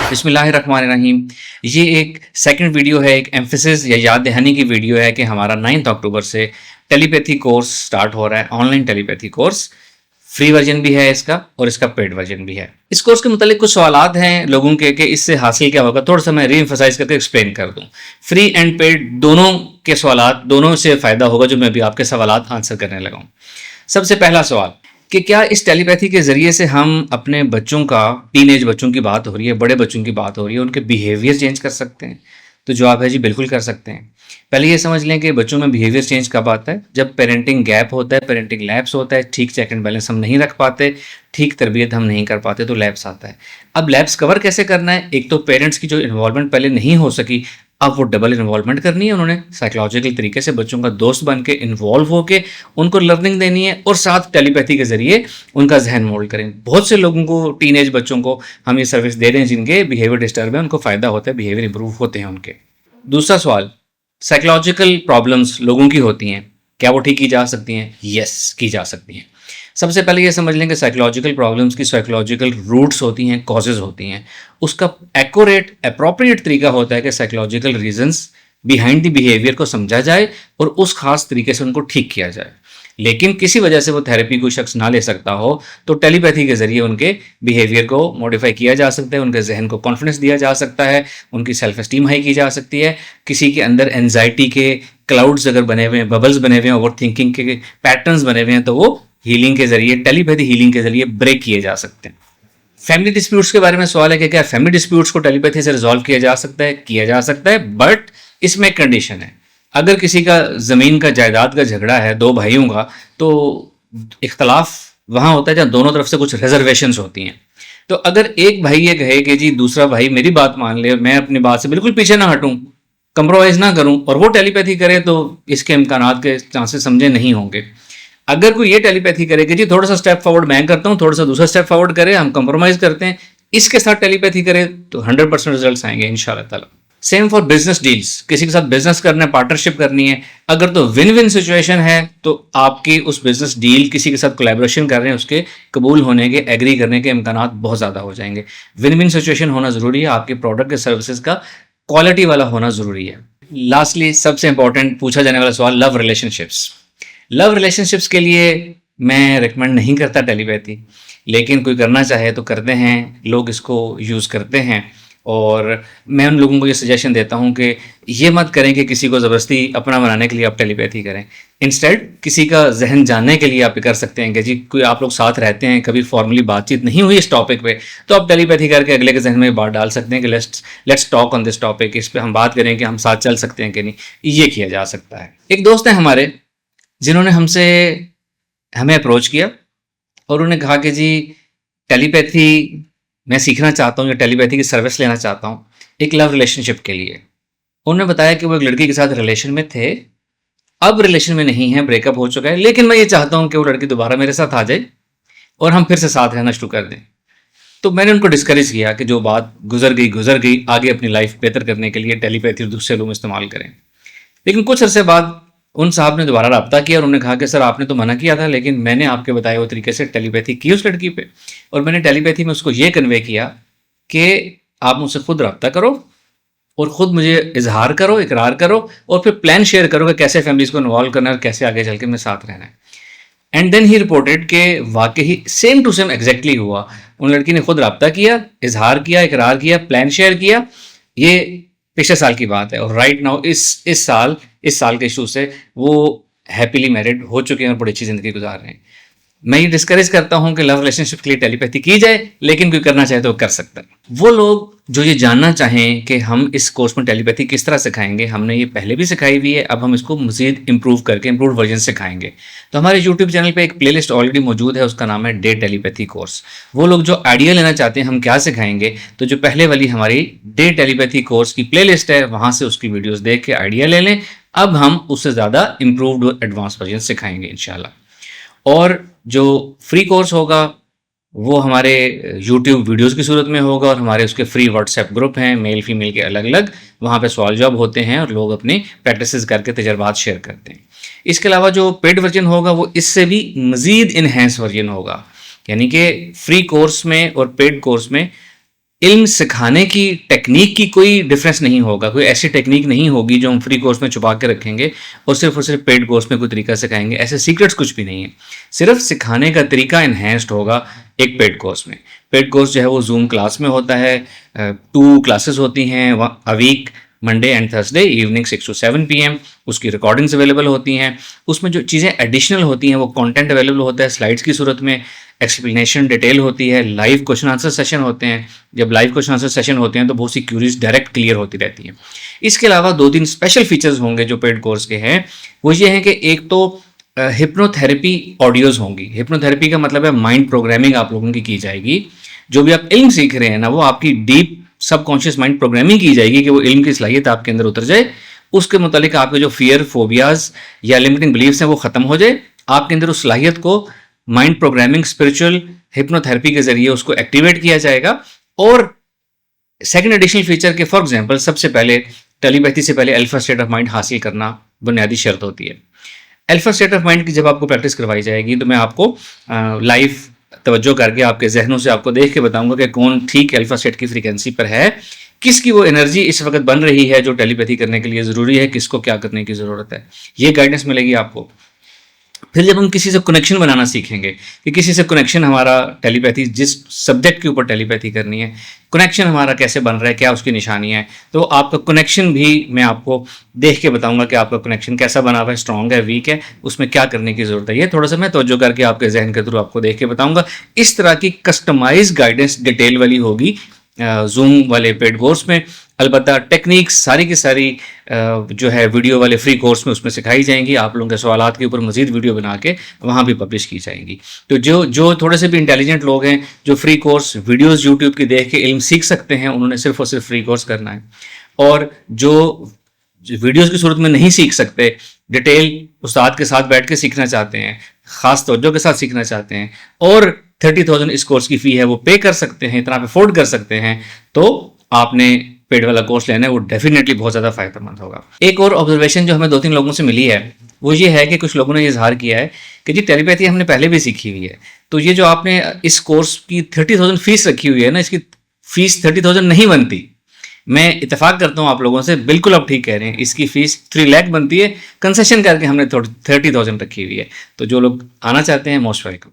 बिस्मिल्लाहिर्रहमानिर्रहीम। ये एक सेकंड वीडियो है, एक एम्फेसिस या याद दहानी की वीडियो है कि हमारा 9 अक्टूबर से टेलीपैथी कोर्स स्टार्ट हो रहा है, online telepathy course. Free version भी है इसका और इसका पेड वर्जन भी है। इस कोर्स के मुतालिक कुछ सवालात हैं लोगों के कि इससे हासिल क्या होगा, थोड़ा सा मैं रीएम्फसाइज करके एक्सप्लेन कर दूं। फ्री एंड पेड दोनों के सवालात, दोनों से फ़ायदा होगा जो मैं भी आपके सवालात आंसर करने लगा हूं। सबसे पहला सवाल कि क्या इस टेलीपैथी के ज़रिए से हम अपने बच्चों का, टीनेज बच्चों की बात हो रही है, बड़े बच्चों की बात हो रही है, उनके बिहेवियर चेंज कर सकते हैं? तो जवाब है जी, बिल्कुल कर सकते हैं। पहले ये समझ लें कि बच्चों में बिहेवियर चेंज कब आता है? जब पेरेंटिंग गैप होता है, पेरेंटिंग लैप्स होता है, ठीक चेक एंड बैलेंस हम नहीं रख पाते, ठीक तरबियत हम नहीं कर पाते, तो लैप्स आता है। अब लैप्स कवर कैसे करना है? एक तो पेरेंट्स की जो इन्वॉल्वमेंट पहले नहीं हो सकी, अब वो डबल इन्वॉल्वमेंट करनी है उन्होंने, साइकोलॉजिकल तरीके से बच्चों का दोस्त बन के इन्वॉल्व होके उनको लर्निंग देनी है और साथ टेलीपैथी के ज़रिए उनका जहन मोल्ड करें। बहुत से लोगों को, टीनेज बच्चों को हम ये सर्विस दे रहे हैं जिनके बिहेवियर डिस्टर्ब है, उनको फ़ायदा होता है, बिहेवियर इंप्रूव होते हैं उनके। दूसरा सवाल, साइकोलॉजिकल प्रॉब्लम्स लोगों की होती हैं, क्या वो ठीक की जा सकती हैं? यस, की जा सकती हैं। सबसे पहले ये समझ लें कि साइकोलॉजिकल प्रॉब्लम्स की साइकोलॉजिकल रूट्स होती हैं, कॉजेज होती हैं। उसका एक्यूरेट, अप्रोप्रिएट तरीका होता है कि psychological reasons behind the behaviour को समझा जाए और उस खास तरीके से उनको ठीक किया जाए। लेकिन किसी वजह से वो थेरेपी कोई शख्स ना ले सकता हो तो टेलीपैथी के जरिए उनके बिहेवियर को मॉडिफाई किया जा सकता है, उनके जहन को कॉन्फिडेंस दिया जा सकता है, उनकी सेल्फ एस्टीम हाई की जा सकती है। किसी के अंदर एनजाइटी के क्लाउड्स अगर बने हुए हैं, बबल्स बने हुए हैं, ओवर थिंकिंग के पैटर्न्स बने हुए हैं, तो वो हीलिंग के जरिए, टेलीपैथी हीलिंग के जरिए ब्रेक किए जा सकते हैं। फैमिली डिस्प्यूट्स के बारे में सवाल है कि क्या फैमिली डिस्प्यूट्स को टेलीपैथी से रिजॉल्व किया जा सकता है? किया जा सकता है, बट इसमें एक कंडीशन है। अगर किसी का ज़मीन का, जायदाद का झगड़ा है दो भाइयों का, तो इख्तलाफ वहाँ होता है जहाँ दोनों तरफ से कुछ रिजर्वेशंस होती हैं। तो अगर एक भाई ये कहे कि जी दूसरा भाई मेरी बात मान ले, मैं अपनी बात से बिल्कुल पीछे ना हटूं, कंप्रोमाइज़ ना करूं, और वो टेलीपैथी करे, तो इसके इम्कानात के चांसेस समझे नहीं होंगे। अगर कोई ये टेलीपैथी करे कि जी थोड़ा सा स्टेप फॉरवर्ड मैं करता हूँ, थोड़ा सा दूसरा स्टेप फॉरवर्ड करे, हम कंप्रोमाइज़ करते हैं, इसके साथ टेलीपैथी करे, तो 100% रिजल्ट आएंगे इंशाल्लाह ताला। सेम फॉर बिजनेस डील्स, किसी के साथ बिजनेस करना है, पार्टनरशिप करनी है, अगर तो विन विन सिचुएशन है तो आपकी उस बिजनेस डील, किसी के साथ कोलैबोरेशन कर रहे हैं, उसके कबूल होने के, एग्री करने के इम्कानात बहुत ज़्यादा हो जाएंगे। विन विन सिचुएशन होना ज़रूरी है, आपके प्रोडक्ट के सर्विसेज का क्वालिटी वाला होना ज़रूरी है। लास्टली सबसे इंपॉर्टेंट पूछा जाने वाला सवाल, लव रिलेशनशिप्स। लव रिलेशनशिप्स के लिए मैं रिकमेंड नहीं करता टेलीपैथी, लेकिन कोई करना चाहे तो करते हैं, लोग इसको यूज़ करते हैं। और मैं उन लोगों को ये सजेशन देता हूँ कि ये मत करें कि किसी को ज़बरदस्ती अपना बनाने के लिए आप टेलीपैथी करें। इंस्टेड किसी का जहन जानने के लिए आप कर सकते हैं कि जी कोई आप लोग साथ रहते हैं, कभी फॉर्मली बातचीत नहीं हुई इस टॉपिक पे, तो आप टेलीपैथी करके अगले के जहन में बात डाल सकते हैं कि let's talk on this topic, इस पर हम बात करें कि हम साथ चल सकते हैं कि नहीं। ये किया जा सकता है। एक दोस्त है हमारे जिन्होंने हमें अप्रोच किया और उन्होंने कहा कि जी टेलीपैथी मैं सीखना चाहता हूँ या टेलीपैथी की सर्विस लेना चाहता हूँ एक लव रिलेशनशिप के लिए। उन्होंने बताया कि वो एक लड़की के साथ रिलेशन में थे, अब रिलेशन में नहीं है, ब्रेकअप हो चुका है, लेकिन मैं ये चाहता हूँ कि वो लड़की दोबारा मेरे साथ आ जाए और हम फिर से साथ रहना शुरू कर दें। तो मैंने उनको डिस्करेज किया कि जो बात गुजर गई, आगे अपनी लाइफ बेहतर करने के लिए टेलीपैथी और दूसरे लोग इस्तेमाल करें। लेकिन कुछ अरसे बाद उन साहब ने दोबारा रब्ता किया और उन्होंने कहा कि सर आपने तो मना किया था, लेकिन मैंने आपके बताए हुए तरीके से टेलीपैथी की उस लड़की पे, और मैंने टेलीपैथी में उसको ये कन्वे किया कि आप मुझसे खुद रब्ता करो और ख़ुद मुझे इजहार करो, इकरार करो, और फिर प्लान शेयर करो कि कैसे फैमिलीज़ को इन्वॉल्व करना है और कैसे आगे चल के मेरे साथ रहना है। एंड देन ही रिपोर्टेड कि वाकई सेम टू सेम एग्जैक्टली हुआ। उन लड़की ने खुद रब्ता किया, इजहार किया, इकरार किया, प्लान शेयर किया। ये पिछले साल की बात है और राइट नाउ इस साल के इशू से वो हैप्पीली मैरिड हो चुके हैं और बड़ी अच्छी ज़िंदगी गुजार रहे हैं। मैं ये डिस्करेज करता हूँ कि लव रिलेशनशिप के लिए टेलीपैथी की जाए, लेकिन कोई करना चाहे तो कर सकता है। वो लोग जो ये जानना चाहें कि हम इस कोर्स में टेलीपैथी किस तरह सिखाएंगे, हमने ये पहले भी सिखाई हुई है, अब हम इसको मज़ीद इम्प्रूव करके इम्प्रूव वर्जन सिखाएंगे। तो हमारे यूट्यूब चैनल पे एक प्लेलिस्ट ऑलरेडी मौजूद है, उसका नाम है डे टेलीपैथी कोर्स। वो लोग जो आइडिया लेना चाहते हैं हम क्या सिखाएंगे, तो जो पहले वाली हमारी डे टेलीपैथी कोर्स की प्लेलिस्ट है, वहाँ से उसकी वीडियोज़ देख के आइडिया ले लें। अब हम उससे ज़्यादा इम्प्रूव्ड और एडवांस वर्जन सिखाएंगे इंशाल्लाह। और जो फ्री कोर्स होगा वो हमारे यूट्यूब वीडियोस की सूरत में होगा, और हमारे उसके फ्री व्हाट्सएप ग्रुप हैं, मेल फीमेल के अलग अलग, वहाँ पे सवाल जवाब होते हैं और लोग अपनी प्रैक्टिसेस करके तजर्बात शेयर करते हैं। इसके अलावा जो पेड वर्जन होगा वो इससे भी मज़ीद इन्हेंस वर्जन होगा, यानी कि फ्री कोर्स में और पेड कोर्स में इल्म सिखाने की टेक्निक की कोई डिफरेंस नहीं होगा, कोई ऐसी टेक्निक नहीं होगी जो हम फ्री कोर्स में छुपा के रखेंगे और सिर्फ पेड कोर्स में कोई तरीका सिखाएंगे। ऐसे सीक्रेट्स कुछ भी नहीं है, सिर्फ सिखाने का तरीका इन्हेंस्ड होगा एक पेड कोर्स में। पेड कोर्स जो है वो जूम क्लास में होता है, 2 क्लासेस होती हैं a week, Monday and Thursday evening 6 to 7 PM। उसकी रिकॉर्डिंग्स अवेलेबल होती हैं। उसमें जो चीज़ें एडिशनल होती हैं वो कंटेंट अवेलेबल होता है स्लाइड्स की सूरत में, एक्सप्लेनेशन डिटेल होती है, लाइव क्वेश्चन आंसर सेशन होते हैं। जब लाइव क्वेश्चन आंसर सेशन होते हैं तो बहुत सी क्यूरीज डायरेक्ट क्लियर होती रहती हैं। इसके अलावा 2-3 स्पेशल फीचर्स होंगे जो पेड कोर्स के हैं, वो ये है कि एक तो हिप्नोथेरेपी ऑडियोज होंगी। हिप्नोथेरेपी का मतलब है माइंड प्रोग्रामिंग आप लोगों की जाएगी। जो भी आप इल्म सीख रहे हैं ना, वो आपकी डीप सबकॉन्शियस माइंड प्रोग्रामिंग की जाएगी कि वो इल्म की सलाहियत आपके अंदर उतर जाए। उसके मुतालिक आपके जो फियर, फोबियाज या लिमिटिंग बिलीव्स हैं वो खत्म हो जाए। आपके अंदर उस सलाहियत को माइंड प्रोग्रामिंग, स्पिरिचुअल हिप्नोथेरेपी के जरिए उसको एक्टिवेट किया जाएगा। और सेकंड एडिशनल फीचर के फॉर एग्जांपल सबसे पहले टेलीपैथी से पहले अल्फा स्टेट ऑफ माइंड हासिल करना बुनियादी शर्त होती है। अल्फा स्टेट ऑफ माइंड की जब आपको प्रैक्टिस करवाई जाएगी तो मैं आपको लाइव तवज्जो करके आपके जहनों से आपको देख के बताऊंगा कि कौन ठीक अल्फा स्टेट की फ्रीक्वेंसी पर है, किसकी वो एनर्जी इस वक्त बन रही है जो टेलीपैथी करने के लिए ज़रूरी है, किसको क्या करने की ज़रूरत है। ये गाइडेंस मिलेगी आपको। फिर जब हम किसी से कनेक्शन बनाना सीखेंगे कि किसी से कनेक्शन हमारा टेलीपैथी, जिस सब्जेक्ट के ऊपर टेलीपैथी करनी है, कनेक्शन हमारा कैसे बन रहा है, क्या उसकी निशानी है, तो आपका कनेक्शन भी मैं आपको देख के बताऊंगा कि आपका कनेक्शन कैसा बना हुआ है, स्ट्रॉन्ग है, वीक है, उसमें क्या करने की ज़रूरत है। ये थोड़ा सा मैं तवज्जो करके आपके जहन के थ्रू आपको देख के बताऊंगा। इस तरह की कस्टमाइज गाइडेंस डिटेल वाली होगी जूम वाले पेड कोर्स में। अलबत्ता टेक्निक्स सारी की सारी जो है वीडियो वाले फ्री कोर्स में उसमें सिखाई जाएंगी। आप लोगों के सवालात के ऊपर मजीद वीडियो बना के वहाँ भी पब्लिश की जाएंगी। तो जो थोड़े से भी इंटेलिजेंट लोग हैं, जो फ्री कोर्स वीडियोस यूट्यूब की देख के इल्म सीख सकते हैं, उन्होंने सिर्फ और सिर्फ फ्री कोर्स करना है। और जो वीडियोस की सूरत में नहीं सीख सकते, डिटेल उस्ताद के साथ बैठ के सीखना चाहते हैं, ख़ास तवज्जो के साथ सीखना चाहते हैं और 30,000 इस कोर्स की फ़ी है वो पे कर सकते हैं, इतना आप अफोर्ड कर सकते हैं, तो आपने पेड वाला कोर्स लेना है, वो डेफिनेटली बहुत ज़्यादा फायदेमंद होगा। एक और ऑब्जर्वेशन जो हमें 2-3 लोगों से मिली है वो ये है कि कुछ लोगों ने इजहार किया है कि जी टेलीपैथी हमने पहले भी सीखी हुई है, तो ये जो आपने इस कोर्स की 30,000 फीस रखी हुई है ना, इसकी फीस 30,000 नहीं बनती। मैं इत्तेफाक करता हूँ आप लोगों से, बिल्कुल आप ठीक कह रहे हैं, इसकी फीस 3 लाख बनती है, कंसेशन करके हमने 30,000 रखी हुई है। तो जो लोग आना चाहते हैं मोस्ट वेलकम।